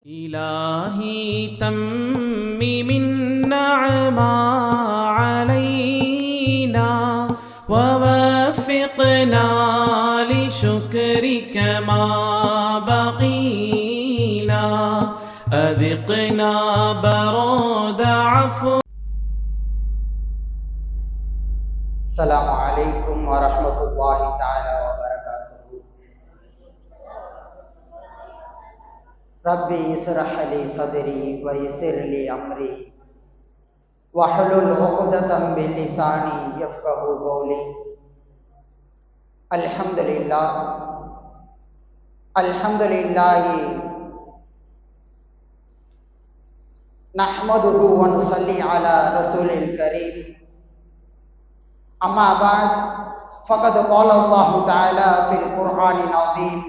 إلهي تمم النعم علينا ووفقنا لشكرك ما بقينا أذقنا برود عفو. السلام عليكم ورحمة الله تعالى وبركاته. ربي اشرح لي صدري ويسر لي أمري واحلل عقدة من لساني يفقهوا قولي. الحمد لله نحمده ونصلي على رسول الكريم. أما بعد فقد قال الله تعالى في القرآن العظيم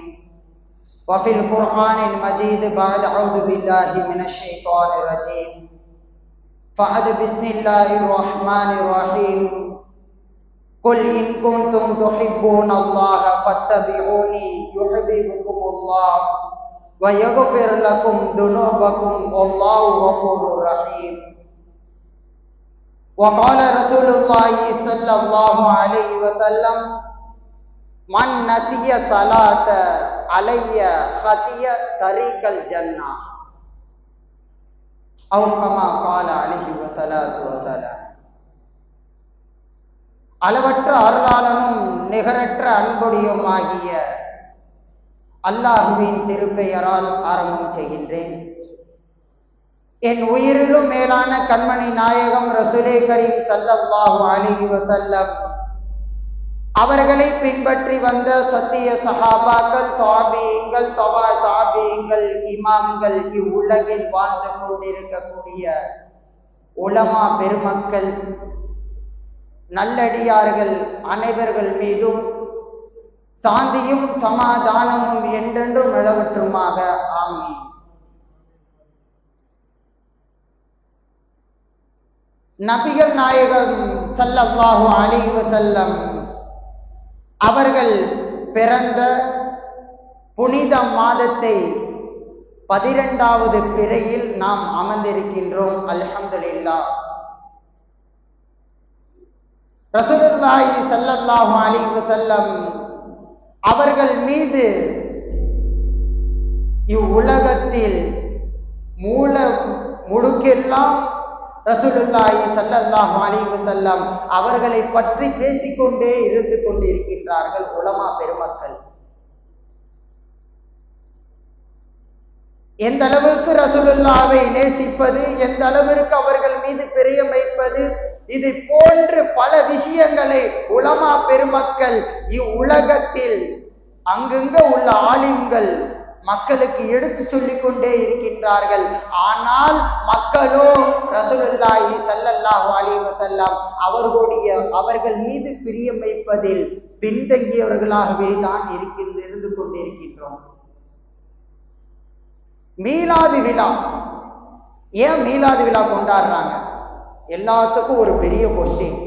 وفي القرآن المجيد بعد أعوذ بالله من الشيطان الرجيم فعد بسم الله الرحمن الرحيم قل إن كنتم تحبون الله فاتبعوني يحببكم الله ويغفر لكم ذنوبكم والله غفور رحيم. وقال رسول الله صلى الله عليه وسلم من نسي صلاة علي خطي طريق الجنة أو كما قال عليه الصلاة والسلام. அளவற்ற அருளாளனும் நிகரற்ற அன்புடையுமாகிய அல்லாஹுவின் திருப்பெயரால் ஆரம்பம் செய்கின்றேன். என் உயிரிலும் மேலான கண்மணி நாயகம் ரசூலே கரீம் ஸல்லல்லாஹு அலைஹி வஸல்லம் அவர்களை பின்பற்றி வந்த சத்திய சஹாபாக்கள், தாபீங்கள், தபா தாபீங்கள், இமாம்கள், இவ்வுலகில் வாழ்ந்து கொண்டிருக்கக்கூடிய உலமா பெருமக்கள், நல்லடியார்கள் அனைவர்கள் மீதும் சாந்தியும் சமாதானமும் என்றென்றும் நிலவற்றுமாக ஆமீன். நபிகள் நாயகம் ஸல்லல்லாஹு அலைஹி வஸல்லம் அவர்கள் பிறந்த புனித மாதத்தை 12வது பிறையில் நாம் அமர்ந்திருக்கின்றோம். அல்ஹம்துலில்லாஹ். ரசூலுல்லாஹி ஸல்லல்லாஹு அலைஹி வஸல்லம் அவர்கள் மீது இவ்வுலகத்தில் முழுக்கெல்லாம் ரசூலுல்லாஹி ஸல்லல்லாஹு அலைஹி வஸல்லம் அவர்களை பற்றி பேசிக்கொண்டே இருந்து கொண்டிருக்கின்றார்கள் உலமா பெருமக்கள். எந்த அளவுக்கு ரசூலுல்லாஹ்வை நேசிப்பது, எந்த அளவிற்கு அவர்கள் மீது பிரியம் வைப்பது, இது போன்று பல விஷயங்களை உலமா பெருமக்கள் இவ்வுலகத்தில் அங்கங்க உள்ள ஆலிம்கள் மக்களுக்கு எடுத்து சொல்லிக் கொண்டே இருக்கின்றார்கள். ஆனால் மக்களோ ரசூலுல்லாஹி ஸல்லல்லாஹு அலைஹி வஸல்லம் அவர்கள் மீது பிரியம் வைப்பதில் பின்தங்கியவர்களாகவே தான் இருந்து கொண்டிருக்கின்றோம். மீலாது விழா, ஏன் மீலாது விழா கொண்டாடுறாங்க? எல்லாத்துக்கும் ஒரு பெரிய கொஸ்டின்.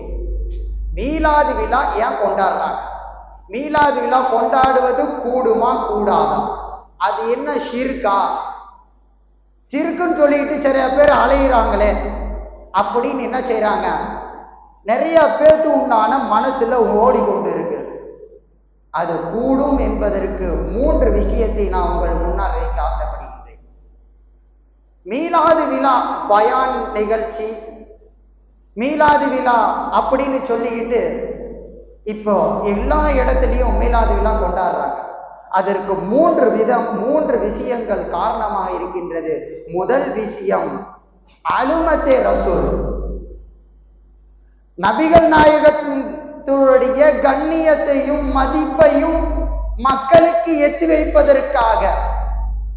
மீலாது விழா ஏன் கொண்டாடுறாங்க? மீலாது விழா கொண்டாடுவது கூடுமா கூடாதா? அது என்ன ஷிர்கா? ஷிர்க்குன்னு சொல்லிட்டு நிறைய பேர் அலையிறாங்களே அப்படின்னு என்ன செய்யறாங்க? நிறைய பேருக்கு உண்டான மனசுல ஓடிக்கொண்டு இருக்கு. அது கூடும் என்பதற்கு 3 விஷயத்தை நான் உங்கள் முன்னால் வைக்க ஆசைப்படுகின்றேன். மீலாது விழா பயான் நிகழ்ச்சி, மீலாது விழா அப்படின்னு சொல்லிக்கிட்டு இப்போ எல்லா இடத்துலையும் மீலாது விழா கொண்டாடுறாங்க. அதற்கு 3 விஷயங்கள் காரணமாக இருக்கின்றது. முதல் விஷயம் அலுமத்தே ரசூல், நபிகள் நாயகத்துடைய கண்ணியத்தையும் மதிப்பையும் மக்களுக்கு எத்தி வைப்பதற்காக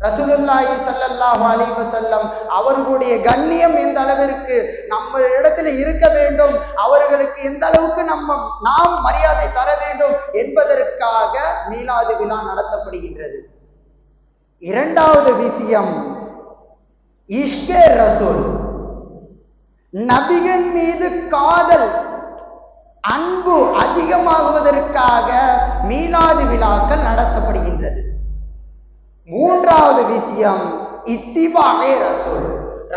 ரசூலுல்லாஹி ஸல்லல்லாஹு அலைஹி வஸல்லம் அவர்களுடைய கண்ணியம் எந்த அளவிற்கு நம்ம இடத்துல இருக்க வேண்டும், அவர்களுக்கு எந்த அளவுக்கு நாம் மரியாதை தர வேண்டும் என்பதற்காக மீலாது விழா நடத்தப்படுகின்றது. இரண்டாவது விஷயம் இஷ்கே ரசூல், நபிகள் மீது காதல் அன்பு அதிகமாகுவதற்காக மீலாது விழாக்கள் நடத்தப்படுகின்றது. மூன்றாவது விஷயம் இத்திபாவே ரசூல்,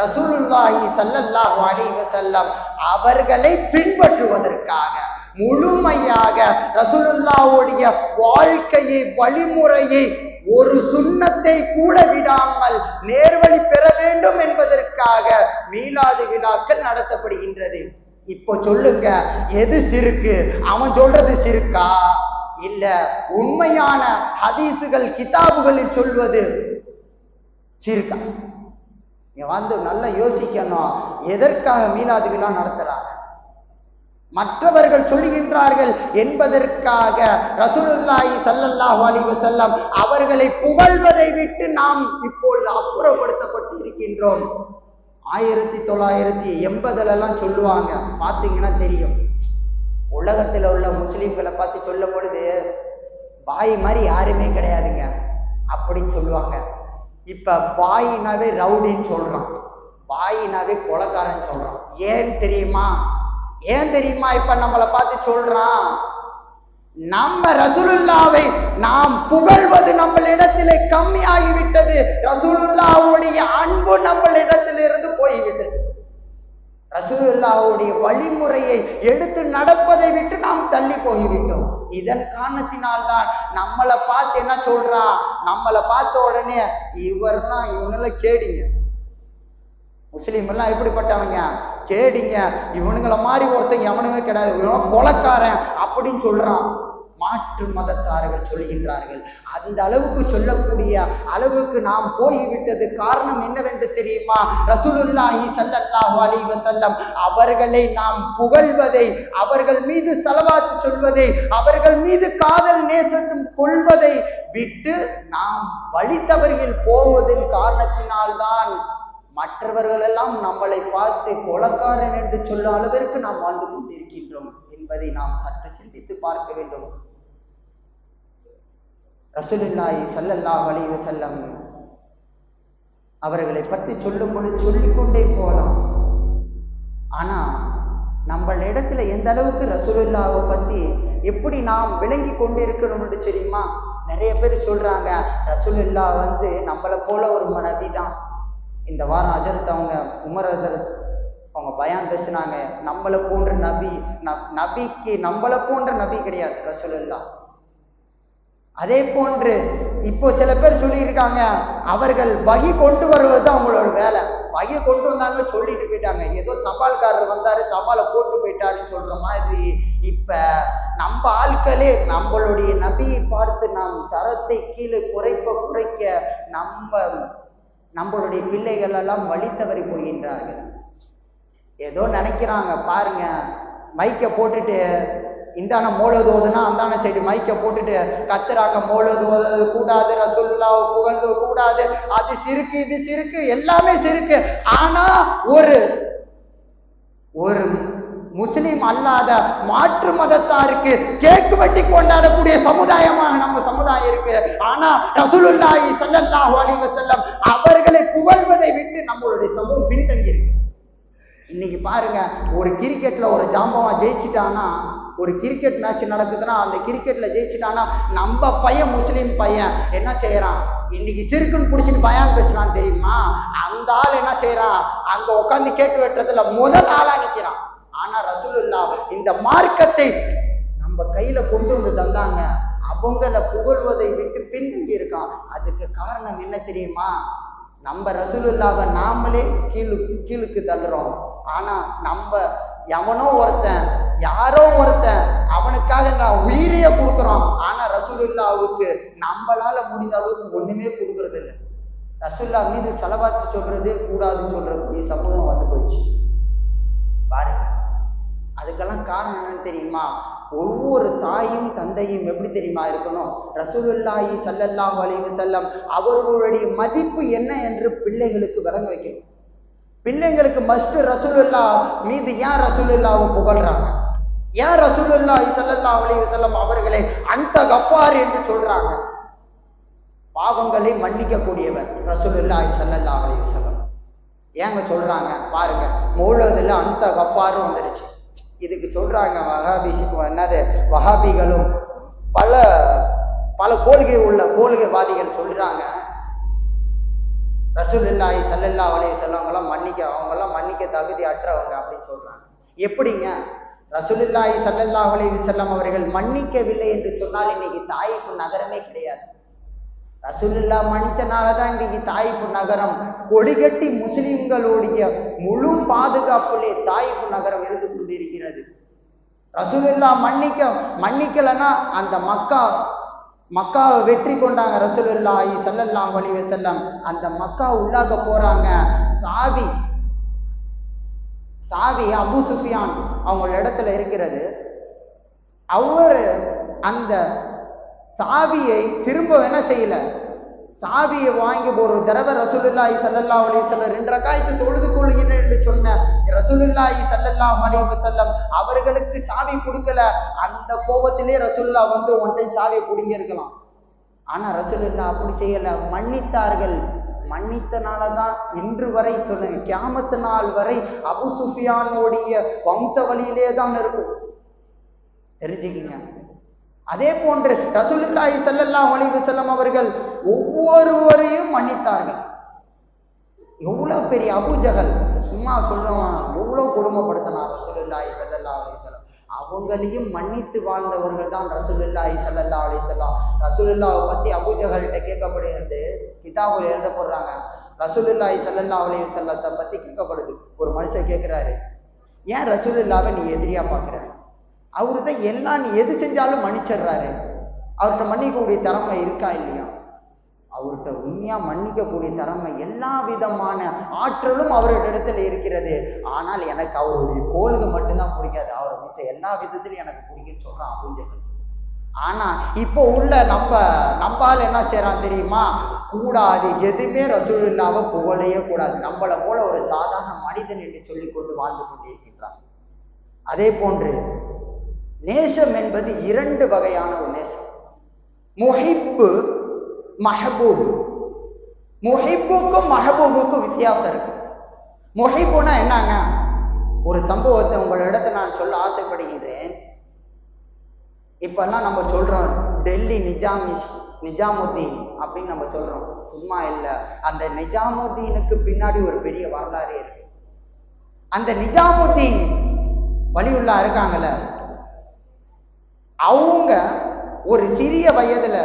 ரசூலுல்லாஹி ஸல்லல்லாஹு அலைஹி வஸல்லம் அவர்களை பின்பற்றுவதற்காக முழுமையாக ரசூலுல்லாஹ்வுடைய வாழ்க்கையை வழிமுறையை ஒரு சுன்னத்தை கூட விடாமல் நேர்வழி பெற வேண்டும் என்பதற்காக மீலாது விழாக்கள் நடத்தப்படுகின்றது. இப்போ சொல்லுங்க, எது சிறுக்கு? அவன் சொல்றது சிறுக்கா இல்ல உண்மையான ஹதீசுகள் கிதாபுகளில் சொல்வது சிறுக்கா? நல்லா யோசிக்கணும். எதற்காக மீலாது விழா நடத்துறாங்க? மற்றவர்கள் சொல்லுகின்றார்கள் என்பதற்காக ரசூலுல்லாஹி ஸல்லல்லாஹு அலைஹி வஸல்லம் அவர்களை புகழ்வதை விட்டு நாம் இப்பொழுது அப்புறப்படுத்தப்பட்டு இருக்கின்றோம். 1980 சொல்லுவாங்க, பார்த்தீங்கன்னா தெரியும். உலகத்தில் உள்ள முஸ்லிம்களை பார்த்து சொல்லும் பொழுது பாய் மாதிரி யாருமே கிடையாதுங்க அப்படின்னு சொல்லுவாங்க. இப்ப பாயினாவே ரவுடின்னு சொல்றான், பாயினாவே கொலைக்காரன் சொல்றான். ஏன் தெரியுமா? இப்ப நம்மளை பார்த்து சொல்றான், நம்ம ரசூலுல்லாவை நாம் புகழ்வது நம்மளிடத்திலே கம்மியாகிவிட்டது. ரசூலுல்லாவுடைய அன்பு நம்மளிடத்திலிருந்து போய்விட்டது. ரசூலுல்லாவுடைய வழிமுறையை எடுத்து நடப்பதை விட்டு நாம் தள்ளி போய்விட்டோம். இதன் காரணத்தினால்தான் நம்மளை பார்த்து என்ன சொல்றான், நம்மளை பார்த்த உடனே இவர்னா இவனால கேடிங்க, முஸ்லீம் எல்லாம் எப்படிப்பட்டவங்க கேடிங்க, இவனுங்களை மாதிரி ஒருத்தன் எவனுமே கிடையாது, இவனும் கொலைக்காரன் அப்படின்னு சொல்றான். மாற்று மதத்தார்கள் சொல்கின்றார்கள். அந்த அளவுக்கு சொல்லக்கூடிய அளவுக்கு நாம் போய்விட்டது. காரணம் என்னவென்று தெரியுமா? ரசூலுல்லாஹி ஸல்லல்லாஹு அலைஹி வஸல்லம் அவர்களை நாம் புகழ்வதை, அவர்கள் மீது ஸலவாத் சொல்வதை, அவர்கள் மீது காதல் நேசத்தும் கொள்வதை விட்டு நாம் வழி தவறியில் போவதன் காரணத்தினால்தான் மற்றவர்கள் எல்லாம் நம்மளை பார்த்து கொலைக்காரன் என்று சொல்ல அளவிற்கு நாம் வாழ்ந்து கொண்டிருக்கின்றோம் என்பதை நாம் சற்று சிந்தித்து பார்க்க வேண்டும். ரசூலுல்லாஹி ஸல்லல்லாஹு அலைஹி வஸல்லம் அவர்களை பற்றி சொல்லும் பொழுது சொல்லிக்கொண்டே போகலாம். ஆனா நம்ம இடத்துல எந்த அளவுக்கு ரசூலுல்லாஹை பத்தி எப்படி நாம் விளங்கி கொண்டு இருக்கணும்னு தெரியுமா? நிறைய பேர் சொல்றாங்க ரசூலுல்லாஹ் நம்மளை போல ஒரு நபி தான். இந்த வாரம் ஹஜரத் அவங்க உமர் ஹஜரத் அவங்க பயான் பேசினாங்க, நம்மளை போன்ற நபி, நபிக்கு நம்மளை போன்ற நபி கிடையாது ரசூலுல்லாஹ். அதே போன்று இப்போ சில பேர் சொல்லியிருக்காங்க, அவர்கள் வகி கொண்டு வருவது அவங்களோட வேலை. வகி கொண்டு வந்தாங்க, சொல்லிட்டு போயிட்டாங்க. ஏதோ தபால்காரர் வந்தாரு, தபாலை போட்டு போயிட்டாருன்னு சொல்ற மாதிரி இப்ப நம்ம ஆட்களே நம்மளுடைய நபியை பார்த்து நாம் தரத்தை கீழே குறைக்க நம்மளுடைய பிள்ளைகள் எல்லாம் வழி தவறி போகின்றார்கள். ஏதோ நினைக்கிறாங்க பாருங்க, மைக்கை போட்டுட்டு இந்தான மோலது ஓதுனா அந்தான சைடு மைக்கை போட்டுட்டு கத்துறாங்க, மோலது ஓதுறது கூடாது, ரசூலுல்லாஹ் புகழ்ந்து கூடாது, அது சிறுக்கு, இது சிறுக்கு, எல்லாமே சிறுக்கு. ஆனா ஒரு முஸ்லிம் அல்லாத மாற்று மதத்தாருக்கு கேக்கு வெட்டி கொண்டாடக்கூடிய சமுதாயமாக நம்ம சமுதாயம் இருக்கு. ஆனா ரசூலுல்லாஹி ஸல்லல்லாஹு அலைஹி வஸல்லம் அவர்களை புகழ்வதை விட்டு நம்மளுடைய சமூகம் பின்தங்கி இருக்கு. இன்னைக்கு பாருங்க, ஒரு கிரிக்கெட்ல ஒரு ஜாம்பவான் ஜெயிச்சுட்டானா, ஒரு கிரிக்கெட் மேட்ச் நடக்குதுன்னா அந்த கிரிக்கெட்ல ஜெயிச்சுட்டானா நம்ம பையன் முஸ்லீம் பையன் என்ன செய்யறான், இன்னைக்கு சிறுக்குன்னு பிடிச்சிட்டு பயான் பேசுறான் தெரியுமா? அந்த ஆள் என்ன செய்யறான், அங்க உட்காந்து கேக்கு வெட்டுறதுல முதல் ஆளா நிக்கிறான். ஆனா ரசூலுல்லாஹ் இந்த மார்க்கத்தை நம்ம கையில கொண்டு வந்து தந்தாங்க, அவங்கள புகழ்வதை விட்டு பின்தங்கி இருக்கான். அதுக்கு காரணம் என்ன தெரியுமா? நம்ம ரசூலுல்லாஹ்வை நாமளே கீழுக்கு தள்ளுறோம். ஆனா நம்ம எவனோ ஒருத்தன், யாரோ ஒருத்தன், அவனுக்காக நான் உயிரையே கொடுக்குறோம். ஆனா ரசூலுல்லாஹ்வுக்கு நம்மளால முடிஞ்ச அளவுக்கு ஒண்ணுமே கொடுக்கறது இல்லை. ரசூலுல்லாஹ் மீது ஸலவாத் சொல்றதே கூடாதுன்னு சொல்றக்கூடிய சமூகம் வந்து போயிடுச்சு பாருங்க. அதுக்கெல்லாம் காரணம் என்னன்னு தெரியுமா? ஒவ்வொரு தாயும் தந்தையும் எப்படி தெரியுமா இருக்கணும்? ரசூலுல்லாஹி ஸல்லல்லாஹு அலைஹி வஸல்லம் அவர்களுடைய மதிப்பு என்ன என்று பிள்ளைகளுக்கு விளங்க வைக்கணும். பிள்ளைங்களுக்கு மஸ்ட் ரசூலுல்லாஹ் மீது ஏன் ரசூலுல்லாஹ்வை புகழ்றாங்க, ஏன் ரசூலுல்லாஹி ஸல்லல்லாஹு அலைஹி வஸல்லம் அவர்களை அந்த கஃபார் என்று சொல்றாங்க? பாவங்களை மன்னிக்க கூடியவர் ரசூலுல்லாஹி ஸல்லல்லாஹு அலைஹி வஸல்லம். ஏங்க சொல்றாங்க பாருங்க, மௌலூதுல அந்த கஃபார் வந்துருச்சு. இதுக்கு சொல்றாங்க வஹாபிகளும் பல கொள்கை உள்ள கொள்கைவாதிகள் சொல்றாங்க, ரசூலுல்லாஹி ஸல்லல்லாஹு அலைஹி வஸல்லம் அவங்கெல்லாம் மன்னிக்க தகுதி அற்றவங்க அப்படின்னு சொல்றாங்க. எப்படிங்க? ரசூலுல்லாஹி ஸல்லல்லாஹு அலைஹி வஸல்லம் அவர்கள் மன்னிக்கவில்லை என்று சொன்னால் இன்னைக்கு தாயிஃப் நகரமே கிடையாது. ரசூலுல்லாஹ் மன்னிச்சனாலதான் இன்னைக்கு தாயிஃப் நகரம் கொடிகட்டி முஸ்லிம்களுடைய முழு பாதுகாப்பிலே தாயிஃப் நகரம் இருந்து கொண்டிருக்கிறது. ரசூலுல்லாஹ் மன்னிக்கலன்னா அந்த மக்காவை வெற்றி கொண்டாங்க ரசூலுல்லாஹி ஸல்லல்லாஹு அலைஹி வஸல்லம். அந்த மக்கா உள்ளாக போறாங்க. சாவி அபு சுஃபியான் அவங்களோட இடத்துல இருக்கிறது. அவர் அந்த சாவியை திரும்ப என்ன செய்யல, சாவியை வாங்கி ஒரு தடவை ரசூலுல்லாஹி ஸல்லல்லாஹு அலைஹி வஸல்லம் 2 ரக்காயத்து தொழுது கொள்கிறேன் என்று சொன்ன ரசூலுல்லாஹி ஸல்லல்லாஹு அலைஹி வஸல்லம் அவர்களுக்கு சாவி கொடுக்கல. அந்த கோபத்திலே ரசூலுல்லாஹ் வந்து ஒன்றை சாவியை பிடிங்க இருக்கலாம். ஆனா ரசூலுல்லாஹ் அப்படி செய்யல, மன்னித்தார்கள். மன்னித்தனாலதான் இன்று வரை சொல்லுங்க, கியாமத்து நாள் வரை அபு சுஃபியானுடைய வம்ச வழியிலே தான் இருக்கும். தெரிஞ்சுக்கிங்க. அதே போன்று ரசூலுல்லாஹி ஸல்லல்லாஹு அலைஹி வஸல்லம் அவர்கள் ஒவ்வொருவரையும் மன்னித்தார்கள். எவ்வளவு பெரிய அபூஜஹல் சும்மா சொல்றவன் எவ்வளவு கொடுமைப்படுத்தினார் ரசூலுல்லாஹி ஸல்லல்லாஹு அலைஹி வஸல்லம். அவங்களையும் மன்னித்து வாழ்ந்தவர்கள் தான் ரசூலுல்லாஹி ஸல்லல்லாஹு அலைஹி வஸல்லம். ரசூலுல்லாஹை பத்தி அபூஜஹல்கிட்ட கேட்கப்படுகிறது, கிதாபுல எழுத போடுறாங்க. ரசூலுல்லாஹி ஸல்லல்லாஹு அலைஹி வஸல்லத்தை பத்தி கேட்கப்படுது. ஒரு மனுஷன் கேட்கிறாரு, ஏன் ரசூலுல்லாஹை நீ எதிரியா பாக்குற? அவரு தான் எல்லாம் நீ எது செஞ்சாலும் மன்னிச்சிடுறாரு. அவர்கிட்ட மன்னிக்கக்கூடிய திறமை இருக்கா இல்லையா? அவர்கிட்ட உண்மையா மன்னிக்கக்கூடிய திறமை, எல்லா விதமான ஆற்றலும் அவருடைய இடத்துல இருக்கிறது. ஆனால் எனக்கு அவருடைய கோலுக்கு மட்டும்தான் பிடிக்காது, அவரை மற்ற எல்லா விதத்திலும் எனக்கு பிடிக்குன்னு சொல்றான் அபூஜஹல். ஆனா இப்போ உள்ள நம்பால் என்ன செய்யறான் தெரியுமா? கூடாது, எதுவுமே ரசூலுல்லாஹ்வை புகழையே கூடாது, நம்மளை போல ஒரு சாதாரண மனிதன் என்று சொல்லி கொண்டு வாழ்ந்து கொண்டிருக்கின்றான். அதே போன்று நேசம் என்பது 2 வகையான ஒரு நேசம். முஹிப்பு, மஹபூப். முஹிப்புக்கும் மஹபூபுக்கும் வித்தியாசம் இருக்கு. முஹிப்புனா என்னங்க? ஒரு சம்பவத்தை உங்களிடத்துல நான் சொல்ல ஆசைப்படுகிறேன். இப்பெல்லாம் நம்ம சொல்றோம் டெல்லி நிஜாமுத்தீன் அப்படின்னு நம்ம சொல்றோம், சும்மா இல்லை. அந்த நிஜாமுத்தீனுக்கு பின்னாடி ஒரு பெரிய வரலாறே இருக்கு. அந்த நிஜாமுத்தீன் வலியுல்லா இருக்காங்கல்ல, அவங்க ஒரு சிறிய வயதுல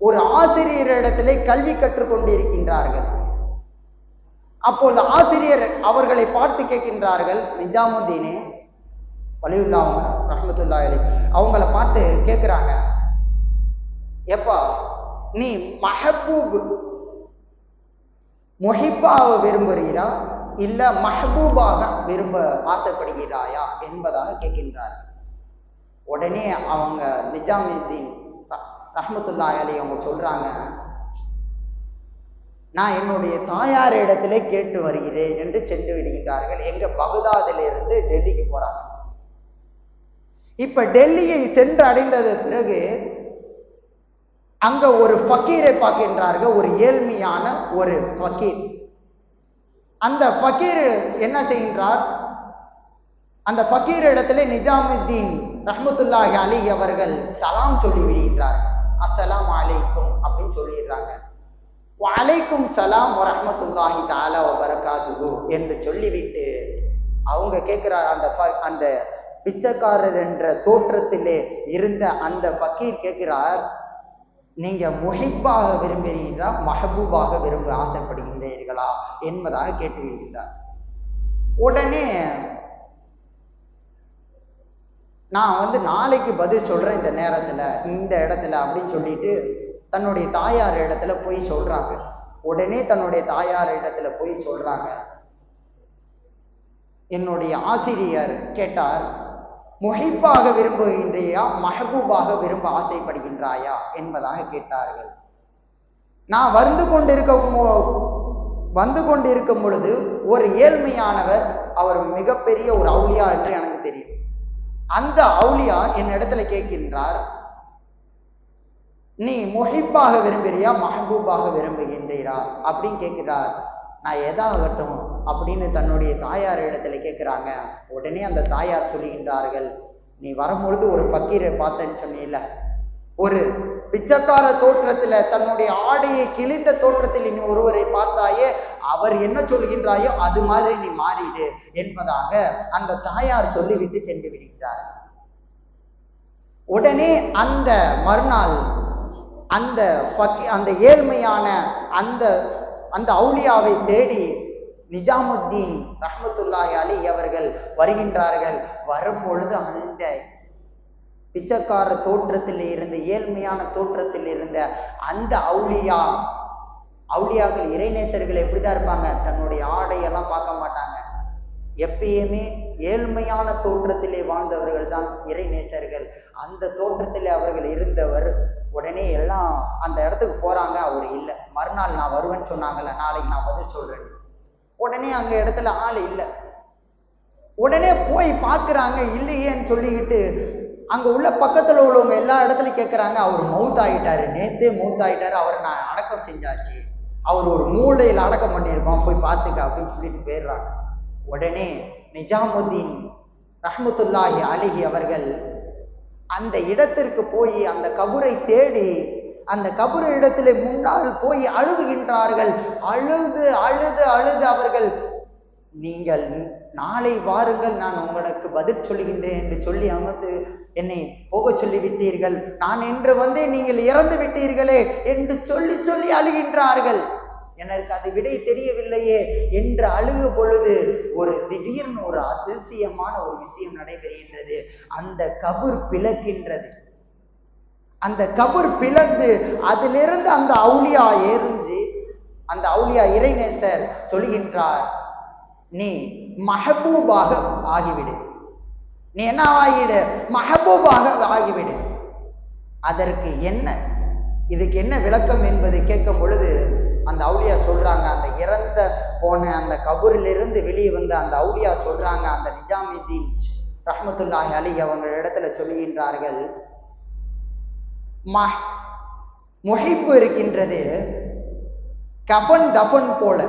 ஒரு ஆசிரியரிடத்திலே கல்வி கற்றுக்கொண்டிருக்கின்றார்கள். அப்போது ஆசிரியர் அவர்களை பார்த்து கேட்கின்றார்கள், நிஜாமுத்தீனே வலியுல்லா அவங்க ரஹ்மத்துல்லாஹி அலைஹி அவங்கள பார்த்து கேட்கிறாங்க, எப்பா நீ முஹிப்பாவை விரும்புகிறீரா இல்ல மஹபூபாக விரும்ப ஆசைப்படுகிறாயா என்பதாக கேட்கின்றார்கள். உடனே அவங்க நிஜாமுத்தீன் ரஹ்மத்துல்லாஹி அலைஹி அவங்க சொல்றாங்க, நான் என்னுடைய தாயார் இடத்திலே கேட்டு வருகிறேன் என்று சென்று விடுகின்றார்கள். எங்க பகுதாதிலிருந்து டெல்லிக்கு போறாங்க. இப்ப டெல்லியை சென்று அடைந்தது பிறகு அங்க ஒரு ஃபக்கீரை பார்க்கின்றார்கள், ஒரு ஏழ்மையான ஒரு ஃபக்கீர். அந்த ஃபக்கீர் என்ன செய்கின்றார்? அந்த ஃபக்கீர் இடத்துல நிஜாமுத்தீன் ரஹ்மத்துல்லாஹி அலைஹி அவர்கள் சலாம் சொல்லி விடுகின்றார்கள். அஸ்ஸலாமு அலைக்கும் அப்படின்னு சொல்லிடுறாங்க. வலைக்கும் சலாம் வரஹ்மத்துல்லாஹி தஆலா வ பரகாத்துஹு என்று சொல்லிவிட்டு அவங்க கேட்கிறார், அந்த பிச்சைக்காரர் என்ற தோற்றத்திலே இருந்த அந்த ஃபக்கீர் கேட்கிறார், நீங்க முஹிப்பாக விரும்புகிறீர்களா மஹபூபாக விரும்ப ஆசைப்படுகின்றீர்களா என்பதாக கேட்டு விடுகிறார். உடனே நான் நாளைக்கு பதில் சொல்றேன் இந்த நேரத்துல இந்த இடத்துல அப்படின்னு சொல்லிட்டு தன்னுடைய தாயார் இடத்துல போய் சொல்றாங்க. உடனே தன்னுடைய தாயார் இடத்துல போய் சொல்றாங்க, என்னுடைய ஆசிரியர் கேட்டார், முஹிப்பாக விரும்புகின்றையா மஹபூபாக விரும்ப ஆசைப்படுகின்றாயா என்பதாக கேட்டார்கள். நான் வந்து கொண்டிருக்கும் பொழுது ஒரு ஏழ்மையானவர், அவர் மிகப்பெரிய ஒரு அவுலியா என்று எனக்கு தெரியும். அந்த அவுலியா என் இடத்துல கேட்கின்றார், நீ முஹிப்பாக விரும்புகிறியா மஹபூபாக விரும்புகின்றீரா அப்படின்னு கேட்கிறார். நான் எதாகட்டும் அப்படின்னு தன்னுடைய தாயார் இடத்துல கேட்குறாங்க. உடனே அந்த தாயார் சொல்லுகின்றார்கள், நீ வரும்பொழுது ஒரு ஃபக்கீரை பார்த்தேன்னு சொன்னீல்ல, ஒரு பிச்சைக்கார தோற்றத்துல தன்னுடைய ஆடையை கிழிந்த தோற்றத்தில் நீ ஒருவரை பார்த்தாயே, அவர் என்ன சொல்கின்றாயோ அது மாதிரி நீ மாறிடு என்பதாக அந்த தாயார் சொல்லிவிட்டு சென்று விடுகிறார். உடனே அந்த மறுநாள் அந்த ஏழ்மையான அந்த அவுலியாவை தேடி நிஜாமுத்தீன் ரஹ்மத்துல்லாஹி அலைஹி அவர்கள் வருகின்றார்கள். வரும்பொழுது அந்த பிச்சைக்கார தோற்றத்தில் இருந்த ஏழ்மையான தோற்றத்தில் இருந்த அந்த அவுலியாக்கள் இறைநேசர்கள் எப்படிதான் இருப்பாங்க, தன்னுடைய ஆடையெல்லாம் பார்க்க மாட்டாங்க. எப்பயுமே ஏழ்மையான தோற்றத்திலே வாழ்ந்தவர்கள் தான் இறைநேசர்கள். அந்த தோற்றத்திலே அவர்கள் இருந்தவர். உடனே எல்லாம் அந்த இடத்துக்கு போறாங்க, அவர் இல்லை. மறுநாள் நான் வருவேன்னு சொன்னாங்கல்ல, நாளைக்கு நான் பதில் சொல்றேன். உடனே அங்க இடத்துல ஆள் இல்லை. உடனே போய் பார்க்குறாங்க, இல்லையேன்னு சொல்லிக்கிட்டு அங்க உள்ள பக்கத்துல உள்ளவங்க எல்லா இடத்துலையும் கேட்குறாங்க, அவர் மவுத் ஆகிட்டாரு, நேத்தே மவுத் ஆகிட்டாரு, அவரை நான் அடக்கம் செஞ்சாச்சு, அவர் ஒரு மூளையில் அடக்கம் பண்ணியிருக்கோம், போய் பார்த்துக்க அப்படின்னு சொல்லிட்டு போயிடுறாங்க. உடனே நிஜாமுத்தீன் ரஹ்மத்துல்லாஹி அலைஹி அவர்கள் அந்த இடத்திற்கு போய் அந்த கபரை தேடி அந்த கபர் இடத்துல முன்னால் போய் அழுகுகின்றார்கள். அழுது அழுது அழுது அவர்கள், நீங்கள் நாளை வாருங்கள், நான் உங்களுக்கு பதில் சொல்லுகின்றேன் என்று சொல்லி அமர்ந்து என்னை போக சொல்லிவிட்டீர்கள், நான் என்று வந்து நீங்கள் இறந்து விட்டீர்களே என்று சொல்லி சொல்லி அழுகின்றார்கள். எனக்கு அது விடை தெரியவில்லையே என்று அழுகு பொழுது திடீர்னு ஒரு அதிசயமான ஒரு விஷயம் நடைபெறுகின்றது. அந்த கபர் பிளக்கின்றது. அந்த கபர் பிளந்து அதிலிருந்து அந்த அவுலியா ஏறிஞ்சு அந்த அவுலியா இறைநேசர் சொல்கின்றார், நீ மஹபூபாக ஆகிவிடு, நீ என்ன ஆகிடு, மஹபூபாக ஆகிவிடு. அதற்கு என்ன, இதுக்கு என்ன விளக்கம் என்பது கேட்கும் பொழுது அந்த அவுலியா சொல்றாங்க, அந்த இறந்த போன அந்த கபூரிலிருந்து வெளியே வந்த அந்த அவுலியா சொல்றாங்க, அந்த நிஜாமுத்தீன் ரஹ்மத்துல்லாஹி அலைஹி அவங்க இடத்துல சொல்லுகின்றார்கள், முஹிப்பு இருக்கின்றது கஃபன் தஃபன் போல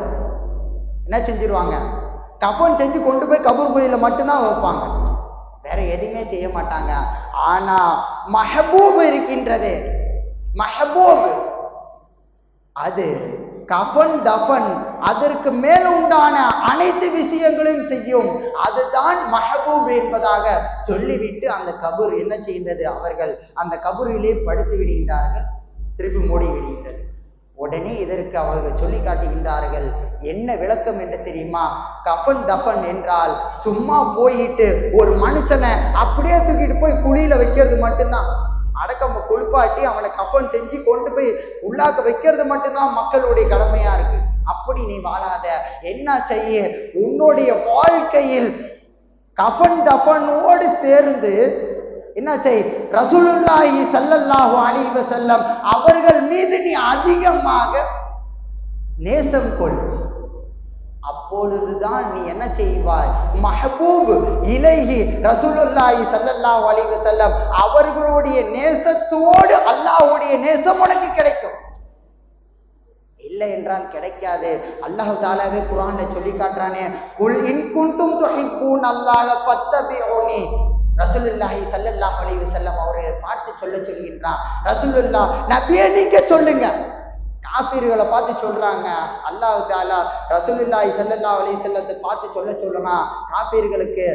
என்ன செஞ்சிருவாங்க, கஃபன் செஞ்சு கொண்டு போய் கபூர் குழியில மட்டும்தான் வைப்பாங்க, வேற எதுவுமே செய்ய மாட்டாங்க. ஆனா மஹபூப் இருக்கின்றது, மஹபூப் அது கஃபன் தஃபன் அதற்கு மேல உண்டான அனைத்து விஷயங்களையும் செய்யும், அதுதான் மஹபூப் என்பதாக சொல்லிவிட்டு அந்த கபூர் என்ன செய்கின்றது, அவர்கள் அந்த கபூரிலே படுத்து விடுகின்றார்கள், திருப்பி மூடி விடுகின்றது. உடனே இதற்கு அவர்கள் சொல்லி காட்டுகின்றார்கள், என்ன விளக்கம் என்று தெரியுமா, கஃபன் தஃபன் என்றால் சும்மா போயிட்டு ஒரு மனுஷனை அப்படியே தூக்கிட்டு போய் குழியில வைக்கிறது மட்டும்தான், அடக்கம் குளிப்பாட்டி அவனை கஃபன் செஞ்சு கொண்டு போய் உள்ளாக்க வைக்கிறது மட்டும்தான் மக்களுடைய கடமையா இருக்கு. அப்படி நீ வாழாத, என்ன செய்ய, உன்னுடைய வாழ்க்கையில் கஃபன் தஃபனோடு சேர்ந்து என்ன செய், ரசூலுல்லாஹி ஸல்லல்லாஹு அலைஹி வஸல்லம் அவர்கள் மீது நீ அதிகமாக நேசம் கொள். அப்பொழுதுதான் நீ என்ன செய்வாய், மஹபூப் இலைஹி ரசூலுல்லாஹி ஸல்லல்லாஹு அலைஹி வஸல்லம் அவர்களுடைய நேசத்தோடு அல்லாஹ்வுடைய நேசம் உனக்கு கிடைக்கும். இல்லை என்றால் கிடைக்காது. அல்லாஹ் தஆலாவே குர்ஆன்ல சொல்லி காட்டுறானே, குல் இன் குன்தும் துஹிப்பூன் அல்லாஹ ஃபத்தபிஊனி. ரசூலுல்லாஹி ஸல்லல்லாஹு அலைஹி வஸல்லம் அவர்களை பார்த்து சொல்லுகின்றான், ரசூலுல்லாஹ் நபியே நீங்க சொல்லுங்க. காஃபிர்களை பார்த்து சொல்றாங்க, அல்லாஹ் தஆலா ரசூலுல்லாஹி ஸல்லல்லாஹு அலைஹி வஸல்லத்தை பார்த்து சொல்றான் காஃபிர்களுக்கு,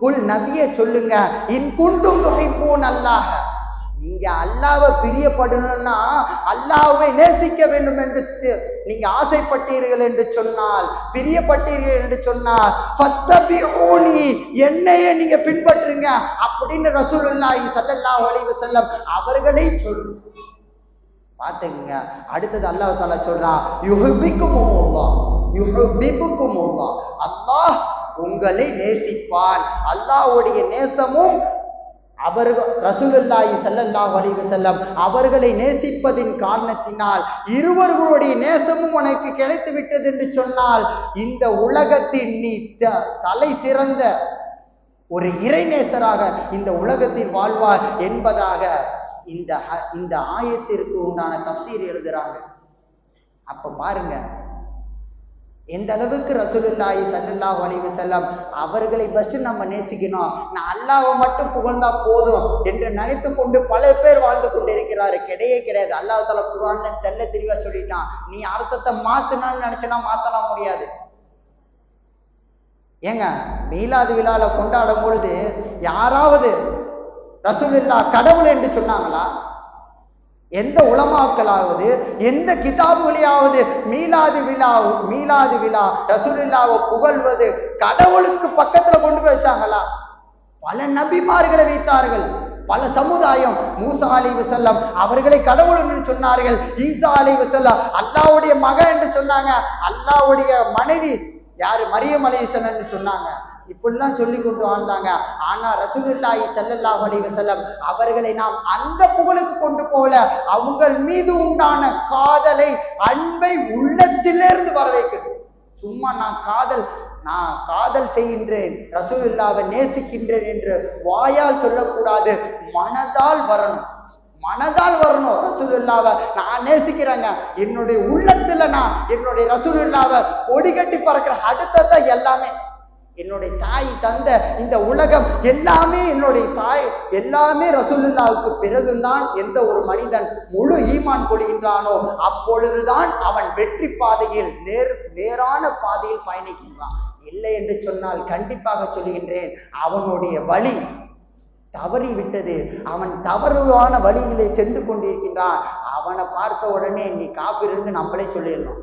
குல் நபியே சொல்லுங்க, இன் குன்தும் துஹிப்பூன் அல்லாஹ, நீங்க அல்லாஹ்வை பிரியப்படணும்னா அல்லாஹ்வை நேசிக்க வேண்டும் என்று நீங்க ஆசைப்பட்டீர்கள் என்று சொன்னால், பிரியப்பட்டீர்கள் என்று சொன்னால், ஃபத்தபிஊனி என்னையே நீங்க பின்பற்றுங்க அப்படின்னு ரசூலுல்லாஹி ஸல்லல்லாஹு அலைஹி வஸல்லம் அவர்களே சொல்றாங்க. பாத்துங்க, அடுத்தது அல்லாஹ் தஆலா சொல்றான், யுஹிப்புக்குமுல்லாஹ் யுஹிப்புக்குமுல்லாஹ், அல்லாஹ் உங்களை நேசிப்பான். அல்லாஹ்வுடைய நேசமும் அவர்கள் ரசூலுல்லாஹி ஸல்லல்லாஹு அலைஹி வஸல்லம் அவர்களை நேசிப்பதின் காரணத்தினால் இருவர்களுடைய நேசமும் உனக்கு கிடைத்து விட்டது என்று சொன்னால், இந்த உலகத்தில் நீ தலை சிறந்த ஒரு இறைநேசராக இந்த உலகத்தில் வாழ்வார் என்பதாக இந்த ஆயத்திற்கு உண்டான தஃசீர் எழுதுறாங்க. அப்ப பாருங்க, எந்த அளவுக்கு ரசூலுல்லாஹி ஸல்லல்லாஹு அலைஹி வஸல்லம் அவர்களை ஃபர்ஸ்ட் நம்ம நேசிக்கணும். நான் அல்லாஹ்வை மட்டும் புகழ்ந்தா போதும் என்று நினைத்து கொண்டு பல பேர் வாழ்ந்து கொண்டு இருக்கிறாரு. கிடையாது. அல்லாஹ் தஆலா குர்ஆன்ல தெள்ள தெளிவா சொல்லிட்டான். நீ அர்த்தத்தை மாத்தணும்னு நினைச்சனா மாத்தலாம் முடியாது. ஏங்க மீலாது விழால கொண்டாடும் பொழுது யாராவது ரசூலுல்லாஹ் கடவுள் என்று சொன்னாங்களா? எந்த உலமாக்களாவது எந்த கிதாபுகளையாவது மீலாது விழா ரசூலுல்லாஹ்வை புகழ்வது கடவுளுக்கு பக்கத்துல கொண்டு போய் வச்சாங்களா? பல நபிமார்களை வைத்தார்கள். பல சமுதாயம் மூசா அலைஹிஸ்ஸலாம் அவர்களை கடவுள் என்று சொன்னார்கள். ஈசா அலைஹிஸ்ஸலாம் அல்லாஹ்வுடைய மகன் என்று சொன்னாங்க. அல்லாஹ்வுடைய மனைவி யாரு? மரியம் அலைஹிஸ்ஸலாம் என்று சொன்னாங்க. இப்படிலாம் சொல்லி கொண்டு வாழ்ந்தாங்க. ஆனா ரசூலுல்லாஹி ஸல்லல்லாஹு அலைஹி வஸல்லம் அவர்களை நாம் அந்த புகழுக்கு கொண்டு போல அவங்கள் மீது உண்டான காதலை, அன்பை உள்ளத்திலிருந்து வர வைக்கணும். சும்மா நான் காதல் செய்கின்றேன், ரசூலுல்லாஹ்வை நேசிக்கின்றேன் என்று வாயால் சொல்லக்கூடாது, மனதால் வரணும். ரசூலுல்லாஹ்வை நான் நேசிக்கிறேங்க, என்னுடைய உள்ளத்துல நான் என்னுடைய ரசூலுல்லாஹ்வை கொடி கட்டி பறக்கிற அடுத்தத எல்லாமே என்னுடைய தாய் தந்த இந்த உலகம் எல்லாமே என்னுடைய தாய், எல்லாமே ரசூலுல்லாஹ்வுக்கு பிறகுதான் எந்த ஒரு மனிதன் முழு ஈமான் கொள்கின்றானோ அப்பொழுதுதான் அவன் வெற்றி பாதையில் நேரான பாதையில் பயணிக்கின்றான். இல்லை என்று சொன்னால் கண்டிப்பாக சொல்லுகின்றேன், அவனுடைய வழி தவறி விட்டது. அவன் தவறான வழிகளை சென்று கொண்டிருக்கின்றான். அவனை பார்த்த உடனே நீ காபிர்னு நம்மளே சொல்லிடணும்.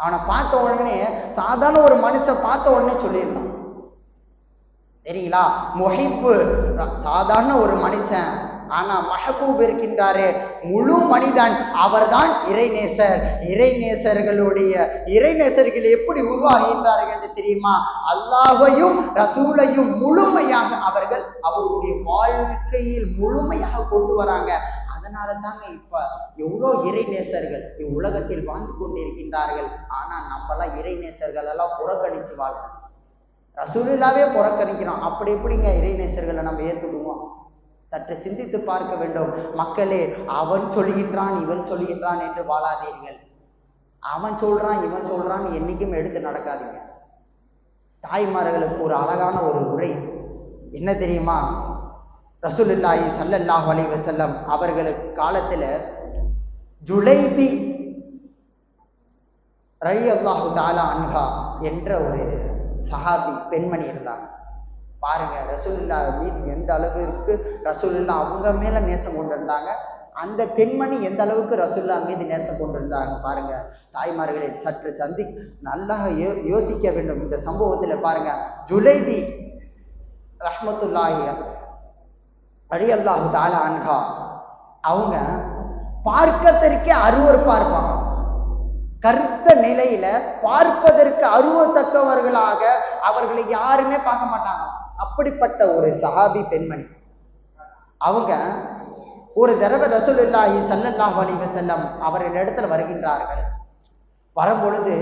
அவனை பார்த்த உடனே, சாதாரண ஒரு மனுஷன் பார்த்த உடனே சொல்லிடலாம். சரிங்களா? முஹிப்பு சாதாரண ஒரு மனுஷன், ஆனா மஹபூப் இருக்கின்றாரு முழு மனிதன், அவர்தான் இறைநேசர். இறைநேசர்கள் எப்படி உருவாகின்றார்கள் என்று தெரியுமா? அல்லாஹ்வையும் ரசூலையும் முழுமையாக அவர்கள் அவர்களுடைய வாழ்க்கையில் முழுமையாக கொண்டு வராங்க. அதனால தாங்க இப்ப எவ்வளோ இறைநேசர்கள் இவ்வுலகத்தில் வாழ்ந்து கொண்டிருக்கின்றார்கள். ஆனா நம்மளாம் இறைநேசர்கள் எல்லாம் புறக்கணிச்சு வாழ்றோம். ரசூலுல்லாஹ்வே புறக்கணிக்கிறோம். அப்படி எப்படிங்க இறைநேசர்களை நம்ம ஏற்றுக்குவோம்? சற்று சிந்தித்து பார்க்க வேண்டும். மக்களே, அவன் சொல்கின்றான் இவன் சொல்கின்றான் என்று வாழாதீர்கள். அவன் சொல்றான் இவன் சொல்றான் என்னைக்கும் எடுத்து நடக்காதீங்க. தாய்மார்களுக்கு ஒரு அழகான ஒரு உரை என்ன தெரியுமா? ரசூலுல்லாஹி ஸல்லல்லாஹு அலைஹி வஸல்லம் அவர்களுக்கு காலத்துல ஜுலைபி ரலியல்லாஹு தஆலா அன்ஹா என்ற ஒரு சஹாபி பெண்மணி இருந்தாங்க. பாருங்க, ரசூலுல்லாஹ் மீது எந்த அளவுக்கு ரசூலுல்லாஹ் அவங்க மேல நேசம் கொண்டிருந்தாங்க, அந்த பெண்மணி எந்த அளவுக்கு ரசூலுல்லாஹ் மீது நேசம் கொண்டிருந்தாங்க பாருங்க. தாய்மார்களை சற்று நல்லா யோசிக்க வேண்டும். இந்த சம்பவத்துல பாருங்க, ஜுலைபி ரஹ்மத்துல்லாஹி ரலியல்லாஹு தஆலா அன்ஹா அவங்க பார்க்கறதற்கே அருவருப்பா இருப்பாங்க. கருத்த நிலையில பார்ப்பதற்கு அருவத்தக்கவர்களாக அவர்களை யாருமே பார்க்க மாட்டாங்க. அப்படிப்பட்ட ஒரு சஹாபி பெண்மணி அவங்க ஒரு தடவை ரசூலுல்லாஹி ஸல்லல்லாஹு அலைஹி வஸல்லம் அவர்களிடத்துல வருகின்றார்கள். வரும்பொழுது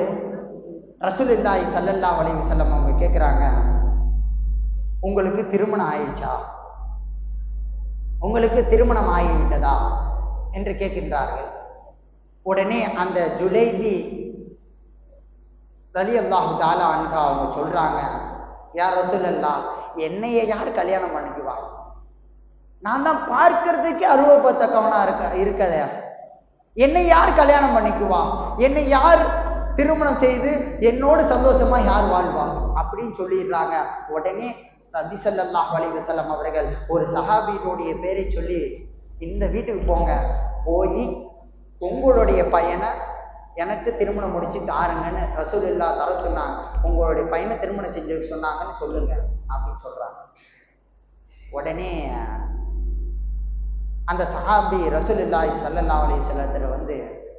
ரசூலுல்லாஹி ஸல்லல்லாஹு அலைஹி வஸல்லம் அவங்க கேட்குறாங்க, உங்களுக்கு திருமணம் ஆயிடுச்சா? உங்களுக்கு திருமணம் ஆகிவிட்டதா என்று கேட்கின்றார்கள். உடனே அந்த ஜுலைபி ரலியல்லாஹு தஆலா அன்ஹா அவங்க சொல்றாங்க, யா ரசூலல்லாஹ், என்னைய யார் கல்யாணம் பண்ணிக்குவா? நான் தான் பார்க்கறதுக்கே அருவப்பத்தக்கவனா இருக்கலையா? என்னை யார் கல்யாணம் பண்ணிக்குவா? என்னை யார் திருமணம் செய்து என்னோடு சந்தோஷமா யார் வாழ்வா? அப்படின்னு சொல்லிடுறாங்க. உடனே நபி ஸல்லல்லாஹு அலைஹி வஸல்லம் அவர்கள் ஒரு சஹாபியினுடைய பேரை சொல்லி, இந்த வீட்டுக்கு போங்க, போய் உங்களுடைய பையனை எனக்கு திருமணம் முடிச்சு தாருங்கன்னு ரசூலுல்லாஹ் தர சொன்னாங்க. உங்களுடைய பையனை திருமணம் செஞ்சு சொன்னாங்கன்னு சொல்லுங்க அப்படின்னு சொல்றாங்க. உடனே அந்த சஹாபி ரசூலுல்லாஹி ஸல்லல்லாஹு அலைஹி வஸல்லத்துல வந்து,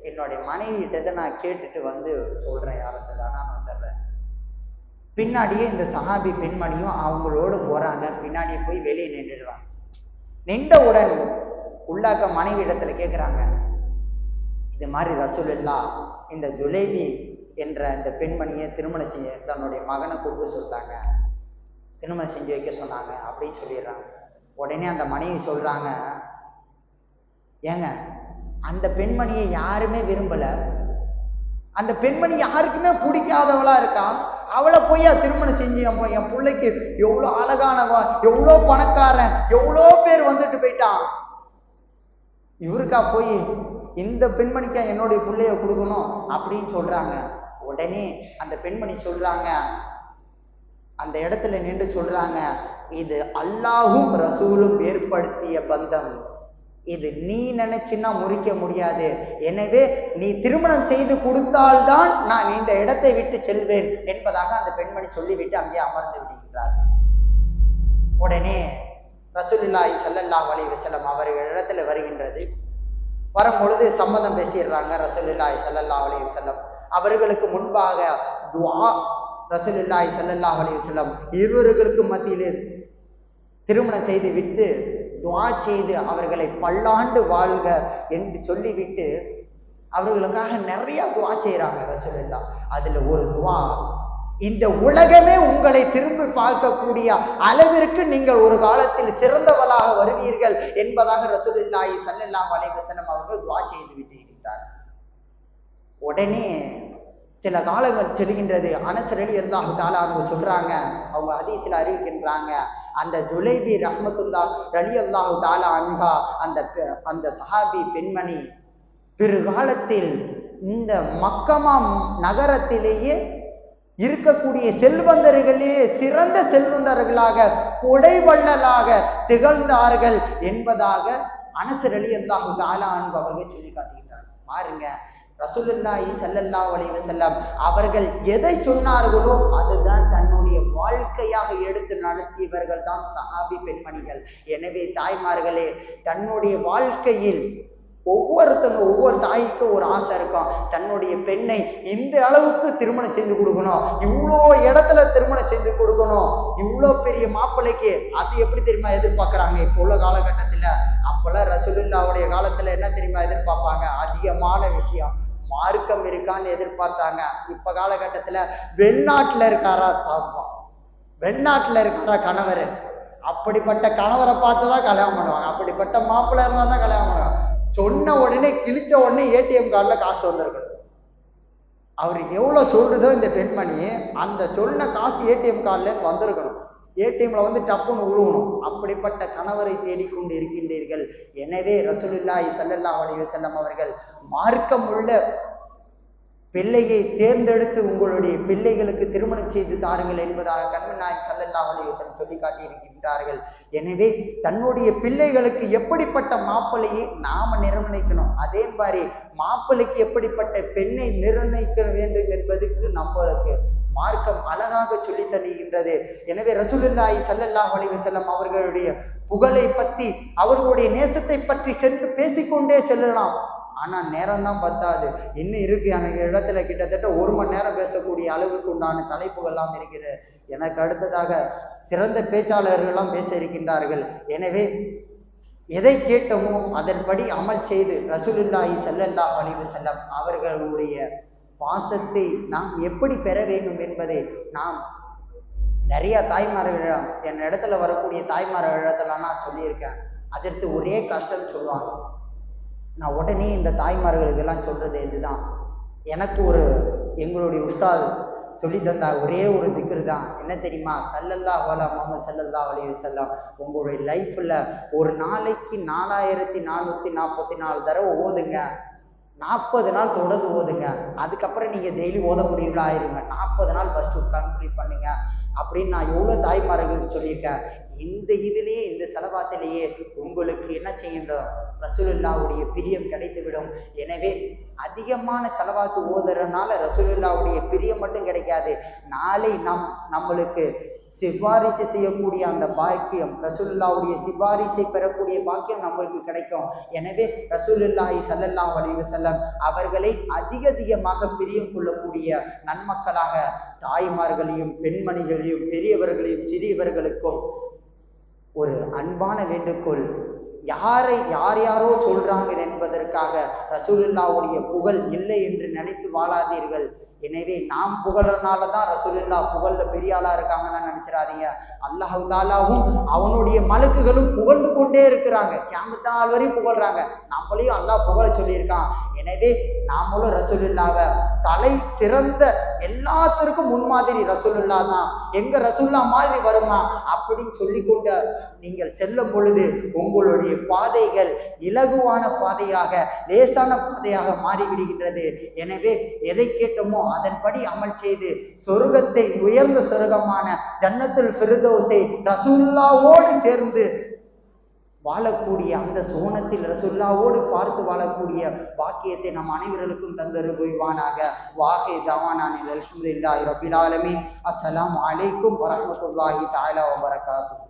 என்னுடைய மனைவியிட்டதை நான் கேட்டுட்டு வந்து சொல்றேன் யார சொல்ல, நான் வந்துடுறேன். பின்னாடியே இந்த சஹாபி பெண்மணியும் அவங்களோடு போறாங்க. பின்னாடியே போய் வெளியே நின்றுடுறாங்க. நின்றவுடன் உள்ளாக்க மனைவி இடத்துல கேட்குறாங்க, இது மாதிரி ரசூலுல்லாஹ் இந்த ஜுலைபி என்ற இந்த பெண்மணியை திருமணம் செய்ய தன்னுடைய மகனை கூப்பிட்டு சொல்லிட்டாங்க, திருமணம் செஞ்சு வைக்க சொன்னாங்க அப்படின்னு சொல்லிடுறாங்க. உடனே அந்த மனைவி சொல்றாங்க, ஏங்க அந்த பெண்மணியை யாருமே விரும்பல, அந்த பெண்மணி யாருக்குமே பிடிக்காதவளா இருக்கா. அவளை போய் திருமணம் செஞ்சு என் பிள்ளைக்கு எவ்வளோ அழகானவன், எவ்வளோ பணக்காரன், எவ்வளோ பேர் வந்துட்டு போயிட்டான், இவருக்கா போய் இந்த பெண்மணிக்கா என்னுடைய பிள்ளைய கொடுக்கணும் அப்படின்னு சொல்றாங்க. உடனே அந்த பெண்மணி சொல்றாங்க, அந்த இடத்துல நின்று சொல்றாங்க, இது அல்லாஹும் ரசூலும் ஏற்படுத்திய பந்தம், இது நீ நினைச்சுன்னா முறிக்க முடியாது. எனவே நீ திருமணம் செய்து கொடுத்தால்தான் நான் இந்த இடத்தை விட்டு செல்வேன் என்பதாக அந்த பெண்மணி சொல்லிவிட்டு அங்கே அமர்ந்து விடுகிறார். உடனே ரசூலுல்லாஹி ஸல்லல்லாஹு அலைஹி வஸல்லம் அவர்கள் இடத்துல வருகின்றது. வரும்பொழுது சம்மதம் பேசிடுறாங்க ரசூலுல்லாஹி ஸல்லல்லாஹு அலைஹி வஸல்லம். அவர்களுக்கு முன்பாக துஆ, ரசூலுல்லாஹி ஸல்லல்லாஹு அலைஹி வஸல்லம் இருவர்களுக்கு மத்தியிலே திருமணம் செய்து விட்டு துஆ செய்து அவர்களை பல்லாண்டு வாழ்க என்று சொல்லிவிட்டு அவர்களுக்காக நிறைய துஆ செய்யறாங்க ரசூலுல்லாஹ். அதுல ஒரு துஆ, இந்த உலகமே உங்களை திரும்பி பார்க்கக்கூடிய அளவிற்கு நீங்கள் ஒரு காலத்தில் சிறந்தவளாக வருவீர்கள் என்பதாக ரசூலுல்லாஹி ஸல்லல்லாஹு அலைஹி வஸல்லம் அவர்கள் துஆ செய்து விட்டு இருக்கிறார். உடனே சில காலங்கள் செல்கின்றது. அனஸ் ரலியல்லாஹு தஆலா அவங்க சொல்றாங்க, அவங்க ஹதீஸ்ல அறிவிக்கின்றாங்க, அந்த ஜுலைபி ரஹ்மத்துல்லாஹ் ரலியல்லாஹு தஆலா அன்ஹா அந்த சஹாபி பெண்மணி பிற்காலத்தில் இந்த மக்கமா நகரத்திலேயே இருக்கக்கூடிய செல்வந்தர்களிலே சிறந்த செல்வந்தர்களாக கொடைவள்ளலாக திகழ்ந்தார்கள் என்பதாக அனஸ் ரலியல்லாஹு தஆலா அன்ஹு அவர்கள் சொல்லி காட்டுகிறார். பாருங்க, ரசூலுல்லாஹி ஸல்லல்லாஹு அலைஹி வஸல்லம் அவர்கள் எதை சொன்னார்களோ அதுதான் தன்னுடைய வாழ்க்கையாக எடுத்து நடத்தியவர்கள் தான் சஹாபி பெண்மணிகள். எனவே தாய்மார்களே, தன்னுடைய வாழ்க்கையில் ஒவ்வொரு தாய்க்கும் ஒரு ஆசை இருக்கும், தன்னுடைய பெண்ணை இந்த அளவுக்கு திருமணம் செய்து கொடுக்கணும், இவ்வளோ இடத்துல திருமணம் செய்து கொடுக்கணும், இவ்வளோ பெரிய மாப்பிள்ளைக்கு. அது எப்படி தெரியுமா எதிர்பார்க்கறாங்க இப்போ உள்ள காலகட்டத்துல? அப்பெல்லாம் ரசூலுல்லாஹ்வுடைய காலத்துல என்ன தெரியுமா எதிர்பார்ப்பாங்க? அதிகமான விஷயம், மார்க்கம் இருக்கான்னு எதிர்பார்த்தாங்க. இப்ப காலகட்டத்துல வெளிநாட்டுல இருக்காரா தாப்பம், வெளிநாட்டுல இருக்காரா கணவர், அப்படிப்பட்ட கணவரை பார்த்துதான் கல்யாணம் பண்ணுவாங்க, அப்படிப்பட்ட மாப்பிள்ளை இருந்தா தான் கல்யாணம் பண்ணுவாங்க. சொன்ன உடனே கிழிச்ச உடனே ஏடிஎம் கார்டுல காசு வந்திருக்கணும். அவர் எவ்வளவு சொல்றதோ இந்த பெண்மணி அந்த சொன்ன காசு ஏடிஎம் கார்டுல வந்திருக்கணும். ஏடிஎம்ல வந்து டப்புன்னு உழுவணும். அப்படிப்பட்ட கணவரை தேடிக்கொண்டு இருக்கின்றீர்கள். எனவே ரசூலுல்லாஹி ஸல்லல்லாஹு அலைஹி வஸல்லம் அவர்கள் மார்க்கம் உள்ள பிள்ளையை தேர்ந்தெடுத்து உங்களுடைய பிள்ளைகளுக்கு திருமணம் செய்து தாருங்கள் என்பதாக கண்மணி நாயகம் ஸல்லல்லாஹு அலைஹி வஸல்லம் சொல்லி காட்டியிருக்கின்றார்கள். எனவே தன்னுடைய பிள்ளைகளுக்கு எப்படிப்பட்ட மாப்பிள்ளையை நாம நிர்ணயிக்கணும், அதே மாதிரி மாப்பிள்ளைக்கு எப்படிப்பட்ட பெண்ணை நிர்ணயிக்க வேண்டும் என்பதற்கு நம்மளுக்கு மார்க்கம் அழகாக சொல்லி தருகின்றது. எனவே ரசூலுல்லாஹி ஸல்லல்லாஹு அலைஹி வஸல்லம் அவர்களுடைய புகழை பற்றி, அவர்களுடைய நேசத்தை பற்றி சென்று பேசிக்கொண்டே செல்லலாம். ஆனா நேரம் தான் பத்தாது. இன்னும் இருக்கு எனக்கு இடத்துல கிட்டத்தட்ட 1 மணி நேரம் பேசக்கூடிய அளவுக்கு உண்டான தலைப்புகள்லாம் இருக்கிறது. எனக்கு அடுத்ததாக சிறந்த பேச்சாளர்கள்லாம் பேச இருக்கின்றார்கள். எனவே எதை கேட்டோமோ அதன்படி அமல் செய்து ரசூலுல்லாஹி ஸல்லல்லாஹு அலைஹி வஸல்லம் அவர்களுடைய பாசத்தை நாம் எப்படி பெற வேண்டும் என்பதை நாம் நிறைய தாய்மார்களிடம், என் இடத்துல வரக்கூடிய தாய்மார்களிடத்துல நான் சொல்லியிருக்கேன். அதற்கு ஒரே கஷ்டம் சொல்லுவாங்க. நான் உடனே இந்த தாய்மார்களுக்கெல்லாம் சொல்றது இதுதான், எனக்கு எங்களுடைய உஸ்தாத் சொல்லி தந்தா ஒரே ஒரு திக்ரு தான். என்ன தெரியுமா? ஸல்லல்லாஹு அலா முஹம்மது ஸல்லல்லாஹு அலைஹி வஸல்லம் உங்களுடைய லைஃப்ல ஒரு நாளைக்கு 4444 தடவை ஓதுங்க, 40 நாள் தொடர்ந்து ஓதுங்க. அதுக்கப்புறம் நீங்க டெய்லி ஓத முடியுங்களா ஆயிருங்க. 40 நாள் ஃபர்ஸ்ட் கம்ப்ளீட் பண்ணுங்க அப்படின்னு நான் எவ்வளவு தாய்மார்களுக்கு சொல்லியிருக்கேன். இந்த இதுலேயே, இந்த செலவாத்திலேயே உங்களுக்கு என்ன செய்கின்றோம்? ரசூலுல்லாஹ்வுடைய பிரியம் கிடைத்துவிடும். எனவே அதிகமான செலவாத்து ஓதுறதுனால ரசூலுல்லாஹ்வுடைய பிரியம் மட்டும் கிடைக்காது, நாளை நம்மளுக்கு சிபாரிசு செய்யக்கூடிய அந்த பாக்கியம், ரசூலுல்லாஹ்வுடைய சிபாரிசை பெறக்கூடிய பாக்கியம் நம்மளுக்கு கிடைக்கும். எனவே ரசூலுல்லாஹி ஸல்லல்லாஹு அலைஹி வஸல்லம் அவர்களை அதிகமாக பிரியம் கொள்ளக்கூடிய நன்மக்களாக தாய்மார்களையும் பெண்மணிகளையும் பெரியவர்களையும் சிறியவர்களுக்கும் ஒரு அன்பான வேண்டுகோள். யாரோ சொல்றாங்க என்பதற்காக ரசூலுல்லாஹ்வுடைய புகழ் இல்லை என்று நினைத்து வாழாதீர்கள். எனவே நாம் புகழறனாலதான் ரசூலுல்லாஹ் புகழ்ல பெரிய ஆளா இருக்காங்கன்னு நினைச்சிடாதீங்க. அல்லாஹ் தாலாவும் அவனுடைய மலக்குகளும் புகழ்ந்து கொண்டே இருக்கிறாங்க, கியாமத் நாள் வரையும் புகழ்றாங்க. நம்மளையும் அல்லாஹ் புகழ சொல்லியிருக்கான். எனவே நாமளும் ரசூலுல்லாவை தலை சிறந்த எல்லாத்திற்கும் முன்மாதிரி ரசூலுல்லா தான், எங்க ரசூலுல்லா மாதிரி வருமா அப்படின்னு சொல்லிக்கொண்டு நீங்கள் செல்லும் பொழுது உங்களுடைய பாதைகள் இலகுவான பாதையாக, லேசான பாதையாக மாறிவிடுகின்றது. எனவே எதை கேட்டோமோ அதன்படி அமல் செய்து சொர்க்கத்தை, உயர்ந்த சொர்க்கமான ஜன்னத்துல் ஃபிர்தௌஸை ரசூலுல்லாவோடு சேர்ந்து வாழக்கூடிய அந்த சோனத்தில் ரசூலுல்லாவோடு பார்த்து வாழக்கூடிய பாக்கியத்தை நம் அனைவர்களுக்கும் தந்தருள்வானாக. வாஹி தவானானில் அல்ஹம்துலில்லாஹி ரப்பில் ஆலமீன். அஸ்ஸலாமு அலைக்கும் வரஹ்மத்துல்லாஹி தஆலா வபரகாத்துஹு.